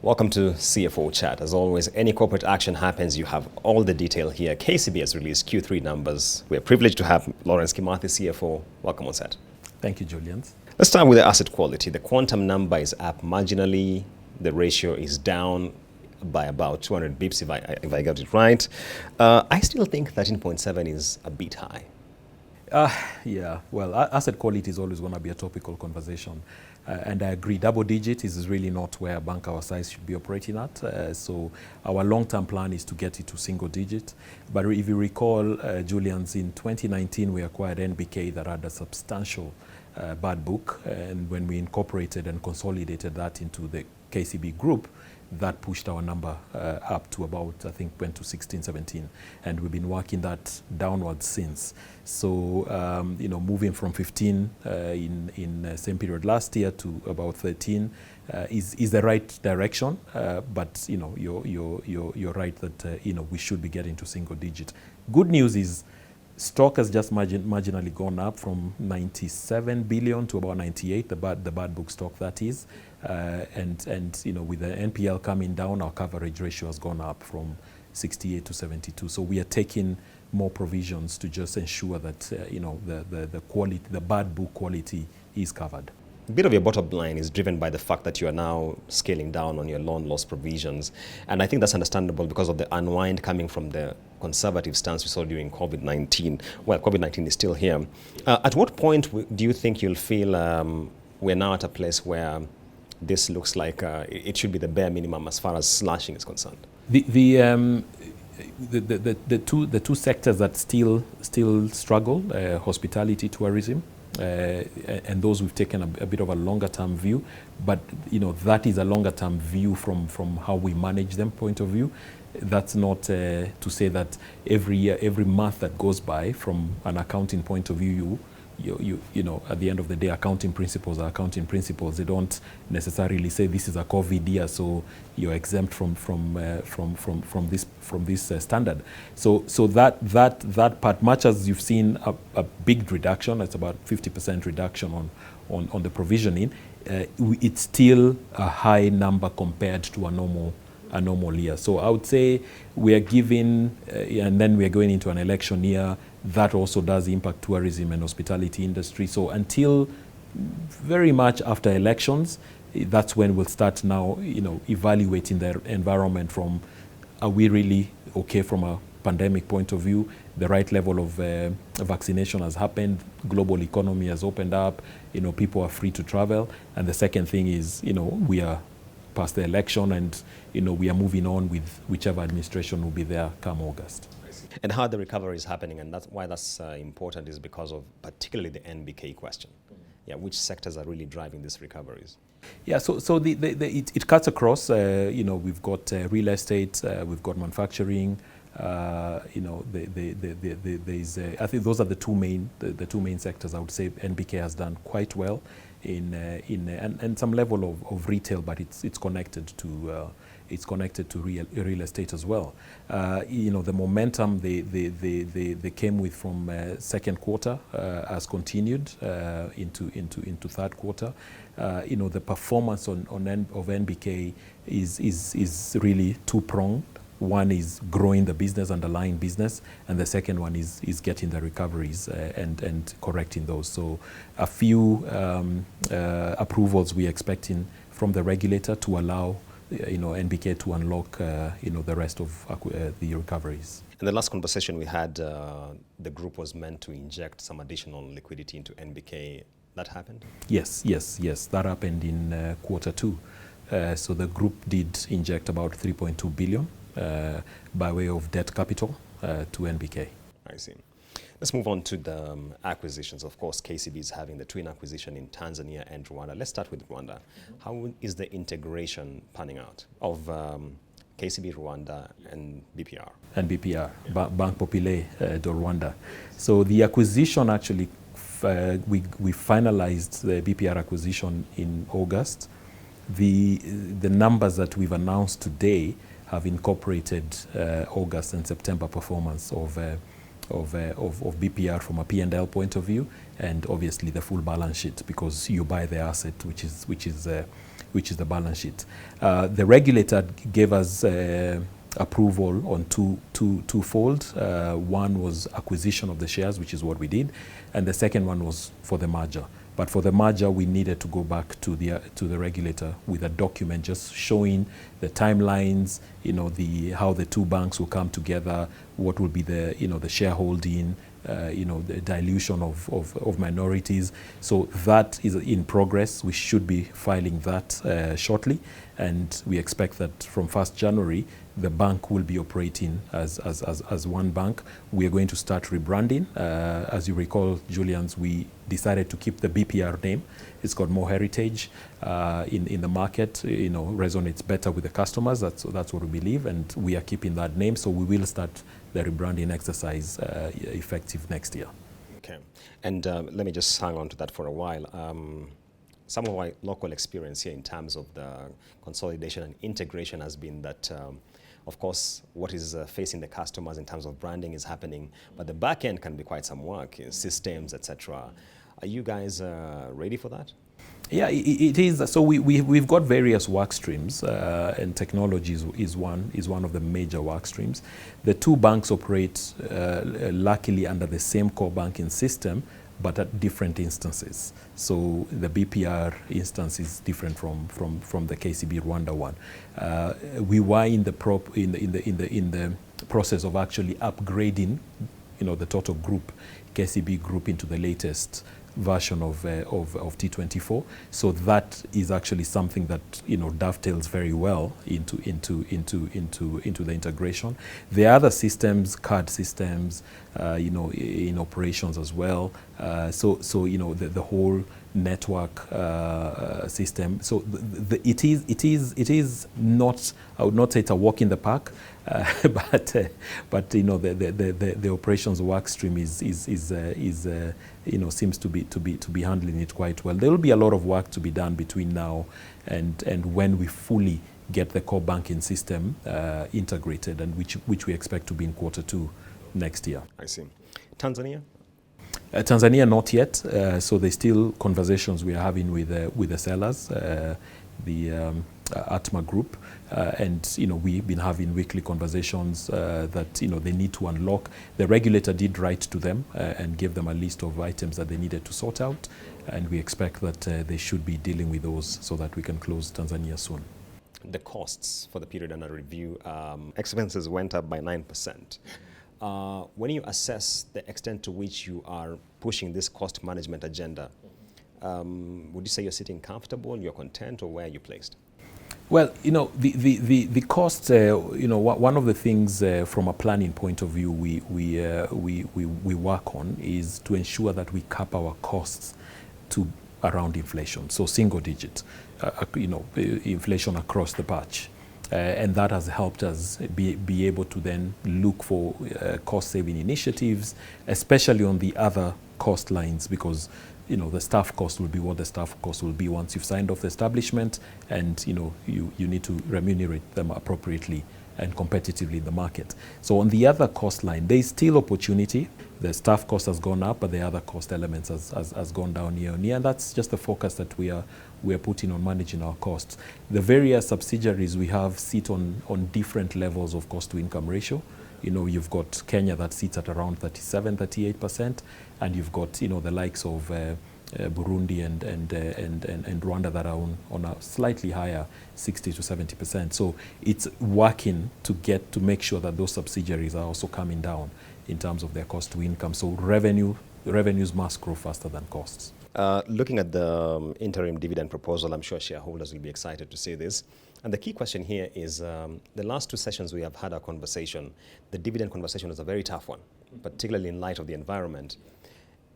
Welcome to CFO Chat. As always, any corporate action happens, you have all the detail here. KCB has released Q3 numbers. We're privileged to have Lawrence Kimathi, CFO. Welcome on set. Thank you, Julian. Let's start with the asset quality. The quantum number is up marginally. The ratio is down by about 200 bips, if I got it right. I still think 13.7 is a bit high. Yeah, well, asset quality is always going to be a topical conversation. And I agree, double digit is really not where a bank our size should be operating at. So our long-term plan is to get it to single digit. But if you recall, Julian's, in 2019, we acquired NBK that had a substantial bad book. And when we incorporated and consolidated that into the KCB group, that pushed our number up to about, I think, went to 16, 17. And we've been working that downwards since. So, moving from 15 in same period last year to about 13 is the right direction. But, you're right that, we should be getting to single digit. Good news is stock has just marginally gone up from 97 billion to about 98, the bad book stock that is. And with the NPL coming down, our coverage ratio has gone up from 68 to 72. So we are taking more provisions to just ensure that the quality, the bad book quality, is covered. A bit of your bottom line is driven by the fact that you are now scaling down on your loan loss provisions. And I think that's understandable because of the unwind coming from the conservative stance we saw during COVID-19. Well, COVID-19 is still here. At what point do you think you'll feel we're now at a place where this looks like it should be the bare minimum as far as slashing is concerned? The two sectors that still struggle, hospitality, tourism, and those we've taken a bit of a longer term view, but that is a longer term view from how we manage them point of view. That's not to say that every month that goes by from an accounting point of view, at the end of the day, accounting principles are accounting principles. They don't necessarily say this is a COVID year, so you're exempt from this standard. So that part, much as you've seen a big reduction, it's about 50% reduction on the provisioning. It's still a high number compared to a normal year. So I would say we are giving, and then we are going into an election year. That also does impact tourism and hospitality industry. So until very much after elections, that's when we'll start now, evaluating the environment from, are we really okay from a pandemic point of view? The right level of vaccination has happened. Global economy has opened up. People are free to travel. And the second thing is, we are past the election and, we are moving on with whichever administration will be there come August. And how the recovery is happening, and that's why that's important, is because of particularly the NBK question. Yeah, which sectors are really driving these recoveries? Yeah, so it cuts across. We've got real estate, we've got manufacturing. There's I think those are the two main sectors. I would say NBK has done quite well and some level of retail, but it's connected to. It's connected to real estate as well. The momentum they came with from second quarter has continued into third quarter. The performance of NBK is really two-pronged. One is growing the business, underlying business, and the second one is getting the recoveries and correcting those. So a few approvals we're expecting from the regulator to allow NBK to unlock, the rest of the recoveries. In the last conversation we had, the group was meant to inject some additional liquidity into NBK. That happened? Yes. That happened in quarter two. So the group did inject about 3.2 billion by way of debt capital to NBK. I see. Let's move on to the acquisitions. Of course, KCB is having the twin acquisition in Tanzania and Rwanda. Let's start with Rwanda. How is the integration panning out of KCB Rwanda and BPR? And BPR, Banque Populaire de Rwanda. So the acquisition actually, we finalized the BPR acquisition in August. The numbers that we've announced today have incorporated August and September performance of BPR from a P&L point of view, and obviously the full balance sheet, because you buy the asset, which is the balance sheet. The regulator gave us approval on twofold. One was acquisition of the shares, which is what we did, and the second one was for the merger. But for the merger, we needed to go back to the regulator with a document just showing the timelines, how the two banks will come together, what will be the the shareholding, the dilution of minorities. So that is in progress. We should be filing that shortly, and we expect that from 1st January, the bank will be operating as one bank. We are going to start rebranding. As you recall, Julians, we decided to keep the BPR name. It's got more heritage in the market. Resonates better with the customers. That's what we believe, and we are keeping that name. So we will start the rebranding exercise effective next year. Okay, and let me just hang on to that for a while. Some of my local experience here in terms of the consolidation and integration has been that, of course, what is facing the customers in terms of branding is happening, but the back end can be quite some work, systems, etc. Are you guys ready for that? Yeah, it is. So we've got various work streams, and technology is one of the major work streams. The two banks operate luckily under the same core banking system, but at different instances. So the BPR instance is different from the KCB Rwanda one. We were in the process of actually upgrading, the total group, KCB group, into the latest version of T24. So that is actually something that dovetails very well into the integration. The other systems, card systems, in operations as well. So the whole network system. So it is not, I would not say it's a walk in the park, but the operations work stream is seems to be handling it quite well. There will be a lot of work to be done between now and when we fully get the core banking system integrated, and which we expect to be in Q2 next year. I see. Tanzania? Tanzania, not yet. So there's still conversations we are having with the sellers, the Atma Group, and we've been having weekly conversations that they need to unlock. The regulator did write to them and give them a list of items that they needed to sort out, and we expect that they should be dealing with those so that we can close Tanzania soon. The costs for the period under review, expenses went up by 9%. When you assess the extent to which you are pushing this cost management agenda, would you say you're sitting comfortable, you're content, or where are you placed? Well, the cost, one of the things from a planning point of view we work on is to ensure that we cap our costs to around inflation, so single digit, inflation across the patch. And that has helped us be able to then look for cost-saving initiatives, especially on the other cost lines, because the staff cost will be what the staff cost will be once you've signed off the establishment, and you need to remunerate them appropriately and competitively in the market. So on the other cost line, there is still opportunity. The staff cost has gone up, but the other cost elements has gone down year on year, and that's just the focus that we are putting on managing our costs. The various subsidiaries we have sit on different levels of cost to income ratio. You've got Kenya that sits at around 38%, and you've got the likes of Burundi and Rwanda that are on a slightly higher 60 to 70%. So it's working to make sure that those subsidiaries are also coming down in terms of their cost to income. So revenues must grow faster than costs. Looking at the interim dividend proposal, I'm sure shareholders will be excited to see this. And the key question here is, the last two sessions we have had our conversation, the dividend conversation was a very tough one, particularly in light of the environment.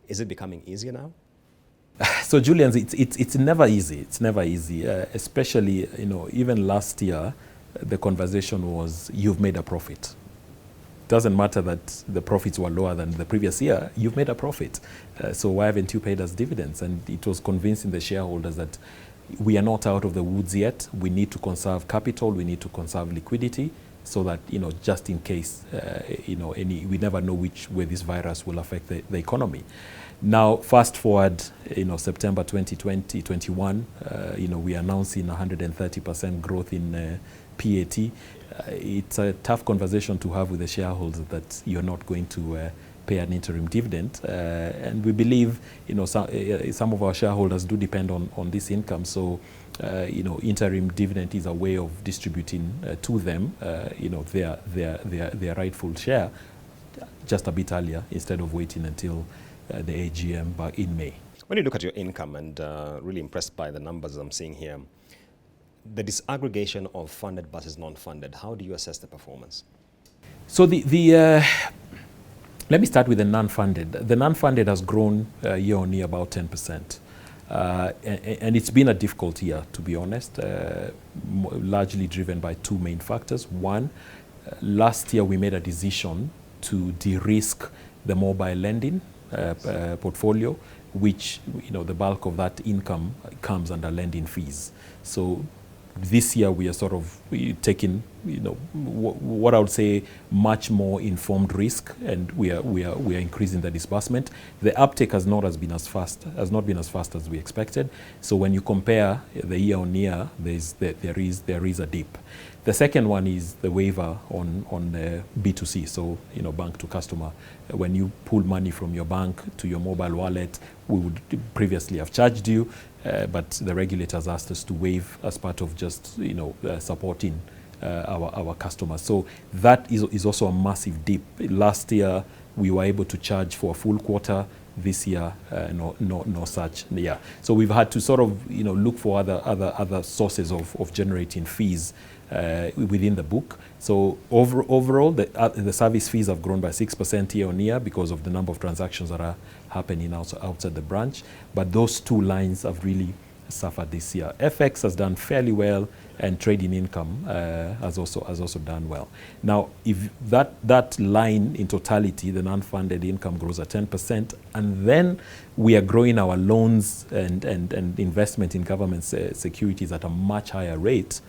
Is it becoming easier now? So Julian, it's never easy. It's never easy, especially, even last year, the conversation was, you've made a profit. Doesn't matter that the profits were lower than the previous year, you've made a profit. So why haven't you paid us dividends? And it was convincing the shareholders that we are not out of the woods yet. We need to conserve capital, we need to conserve liquidity, so that, just in case, we never know which way this virus will affect the economy. Now, fast forward, September 2021, we are announcing 130% growth in PAT. It's a tough conversation to have with the shareholders that you're not going to pay an interim dividend, and we believe, some of our shareholders do depend on this income. So, interim dividend is a way of distributing to them, their rightful share, just a bit earlier instead of waiting until the AGM back in May. When you look at your income, and really impressed by the numbers I'm seeing here, the disaggregation of funded versus non-funded, how do you assess the performance? So let me start with the non-funded. The non-funded has grown year on year about 10%. And it's been a difficult year, to be honest, largely driven by two main factors. One, last year we made a decision to de-risk the mobile lending portfolio, which, the bulk of that income comes under lending fees. So this year we are sort of taking, what I would say, much more informed risk, and we are increasing the disbursement. The uptake has not been as fast as we expected. So when you compare the year on year, there is a dip. The second one is the waiver on B2C, so bank to customer. When you pull money from your bank to your mobile wallet, we would previously have charged you, but the regulators asked us to waive as part of just supporting our customers. So that is also a massive dip. Last year we were able to charge for a full quarter. This year, no such. Yeah. So we've had to sort of look for other sources of generating fees within the book. So overall, the service fees have grown by 6% year on year because of the number of transactions that are happening outside the branch. But those two lines have really suffered this year. FX has done fairly well, and trading income has also done well. Now, if that line in totality, the non-funded income grows at 10%, and then we are growing our loans and investment in government securities at a much higher rate,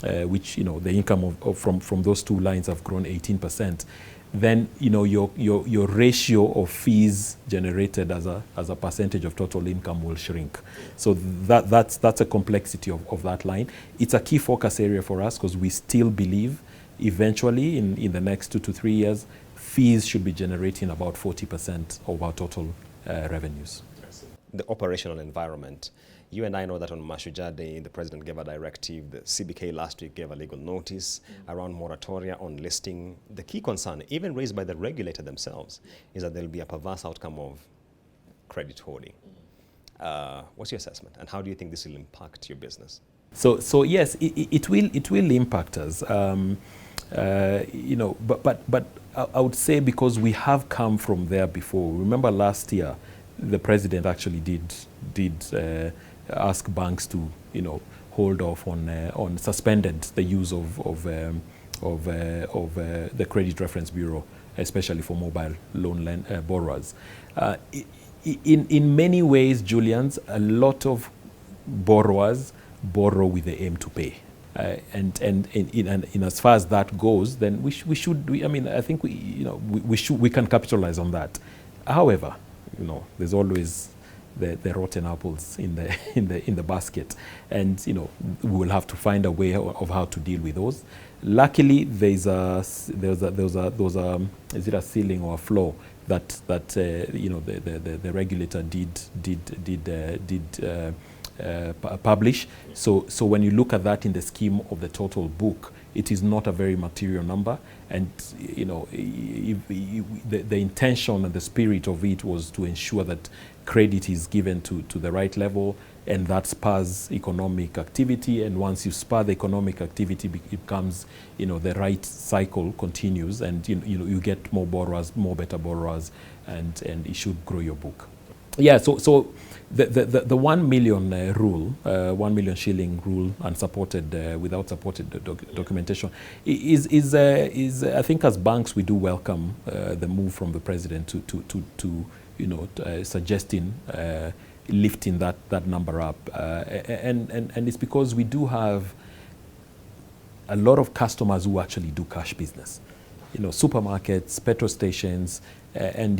which the income from those two lines have grown 18%. Then your ratio of fees generated as a percentage of total income will shrink. So that's a complexity of that line. It's a key focus area for us because we still believe eventually in the next 2 to 3 years, fees should be generating about 40% of our total revenues. The operational environment. You and I know that on Mashujaa Day, the president gave a directive. The CBK last week gave a legal notice around moratoria on listing. The key concern, even raised by the regulator themselves, is that there will be a perverse outcome of credit hoarding. What's your assessment, and how do you think this will impact your business? So yes, it will impact us. But I would say because we have come from there before. Remember last year, the president actually did ask banks to hold off on suspended the use of the Credit Reference Bureau, especially for mobile loan borrowers. In many ways, Julians, a lot of borrowers borrow with the aim to pay. And in as far as that goes, then we should. I think we can capitalize on that. However, there's always the rotten apples in the basket, and we will have to find a way of how to deal with those. Luckily, there's a is it a ceiling or a floor that the regulator did publish. So when you look at that in the scheme of the total book, it is not a very material number, and the intention and the spirit of it was to ensure that credit is given to the right level, and that spurs economic activity. And once you spur the economic activity, it becomes the right cycle continues, and you get more borrowers, more better borrowers, and it should grow your book. Yeah, so the 1 million rule, 1 million shilling rule, unsupported without supported documentation, is I think as banks we do welcome the move from the president to suggesting lifting that number up, and it's because we do have a lot of customers who actually do cash business. Supermarkets, petrol stations, and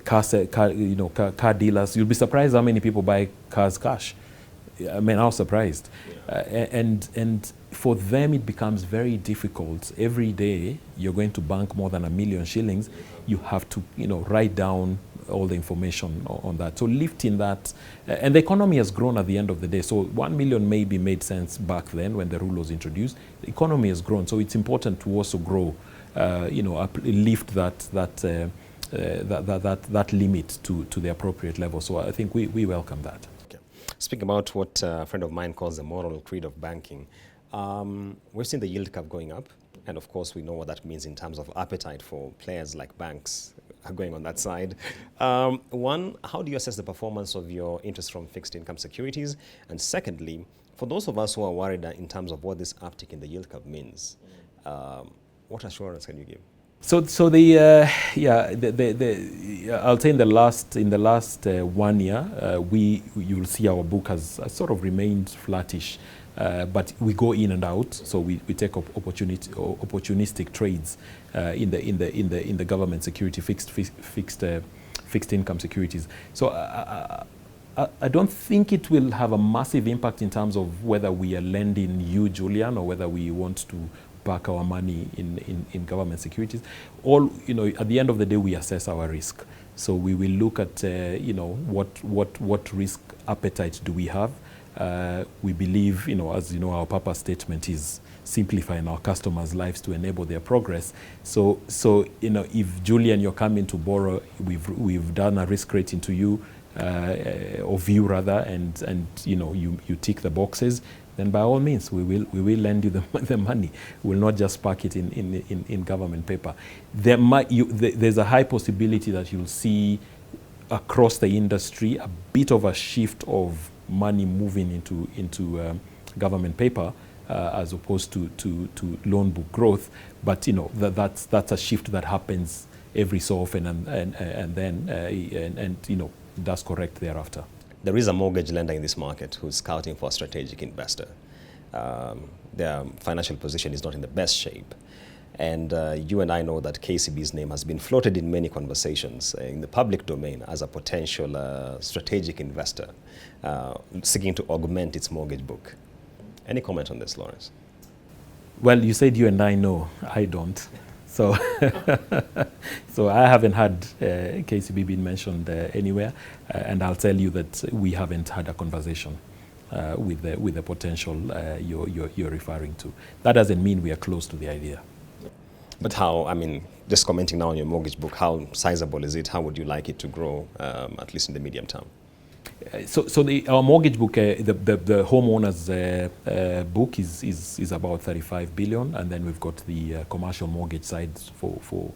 car dealers. You'll be surprised how many people buy cars cash. I mean, I was surprised. And for them, it becomes very difficult. Every day, you're going to bank more than 1 million shillings. You have to, write down all the information on that. So lifting that, and the economy has grown at the end of the day. So 1 million maybe made sense back then when the rule was introduced. The economy has grown, so it's important to also grow, lift that limit to the appropriate level. So I think we welcome that. Speaking about what a friend of mine calls the moral creed of banking, we've seen the yield curve going up, and of course we know what that means in terms of appetite for players like banks going on that side. One, how do you assess the performance of your interest from fixed income securities? And secondly, for those of us who are worried in terms of what this uptick in the yield curve means, what assurance can you give? So I'll say in the last 1 year, you'll see our book has sort of remained flattish, but we go in and out. So we take opportunistic trades in the government security fixed income securities. So I don't think it will have a massive impact in terms of whether we are lending you, Julian, or whether we want to park our money in government securities. At the end of the day, we assess our risk. So we will look at, what risk appetite do we have. We believe, as you know, our purpose statement is simplifying our customers' lives to enable their progress. So if Julian, you're coming to borrow, we've done a risk rating to you, of you rather, and you tick the boxes, then by all means we will lend you the money. We will not just park it in government paper. There's a high possibility that you'll see across the industry a bit of a shift of money moving into government paper as opposed to loan book growth. But that's a shift that happens every so often, and then does correct thereafter. There is a mortgage lender in this market who's scouting for a strategic investor. Their financial position is not in the best shape. And you and I know that KCB's name has been floated in many conversations in the public domain as a potential strategic investor seeking to augment its mortgage book. Any comment on this, Lawrence? Well, you said you and I know. I don't. So, so I haven't had KCB being mentioned anywhere, and I'll tell you that we haven't had a conversation with the potential you're referring to. That doesn't mean we are close to the idea. But how, just commenting now on your mortgage book, how sizable is it? How would you like it to grow, at least in the medium term? Our mortgage book, the homeowners book is about 35 billion, and then we've got the commercial mortgage side for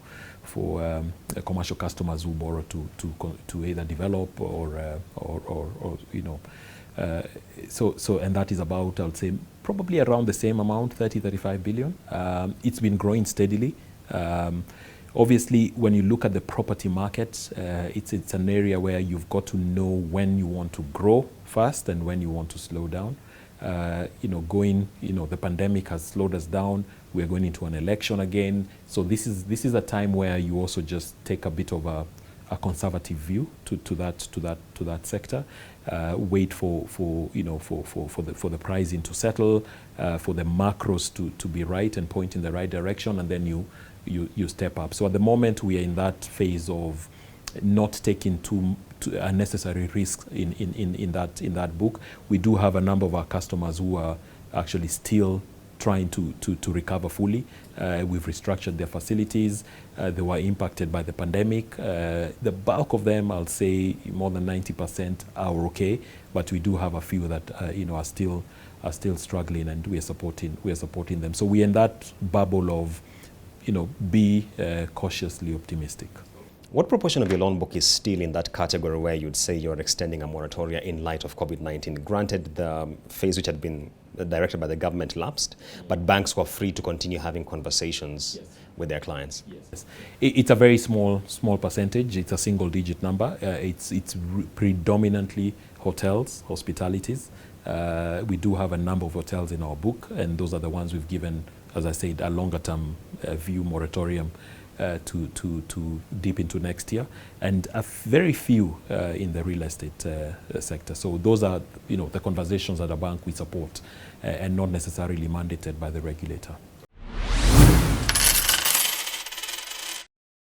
commercial customers who borrow to either develop or and that is about, I would say, probably around the same amount, 35 billion. It's been growing steadily. Obviously, when you look at the property market, it's an area where you've got to know when you want to grow fast and when you want to slow down. The pandemic has slowed us down. We're going into an election again. So this is a time where you also just take a bit of a conservative view to that sector. Wait for the pricing to settle, for the macros to be right and point in the right direction, and then you step up. So at the moment we are in that phase of not taking too unnecessary risks in that book. We do have a number of our customers who are actually still trying to recover fully. We've restructured their facilities. They were impacted by the pandemic. The bulk of them, I'll say more than 90% are okay, but we do have a few that are still struggling, and we are supporting them. So we're in that bubble of be cautiously optimistic. What proportion of your loan book is still in that category where you'd say you're extending a moratoria in light of COVID-19? Granted, the phase which had been directed by the government lapsed, but banks were free to continue having conversations with their clients. Yes. It's a very small percentage. It's a single-digit number. It's predominantly hotels, hospitalities, We do have a number of hotels in our book, and those are the ones we've given, as I said, a longer-term view moratorium to deep into next year, and a very few in the real estate sector. So those are, the conversations at a bank we support, and not necessarily mandated by the regulator.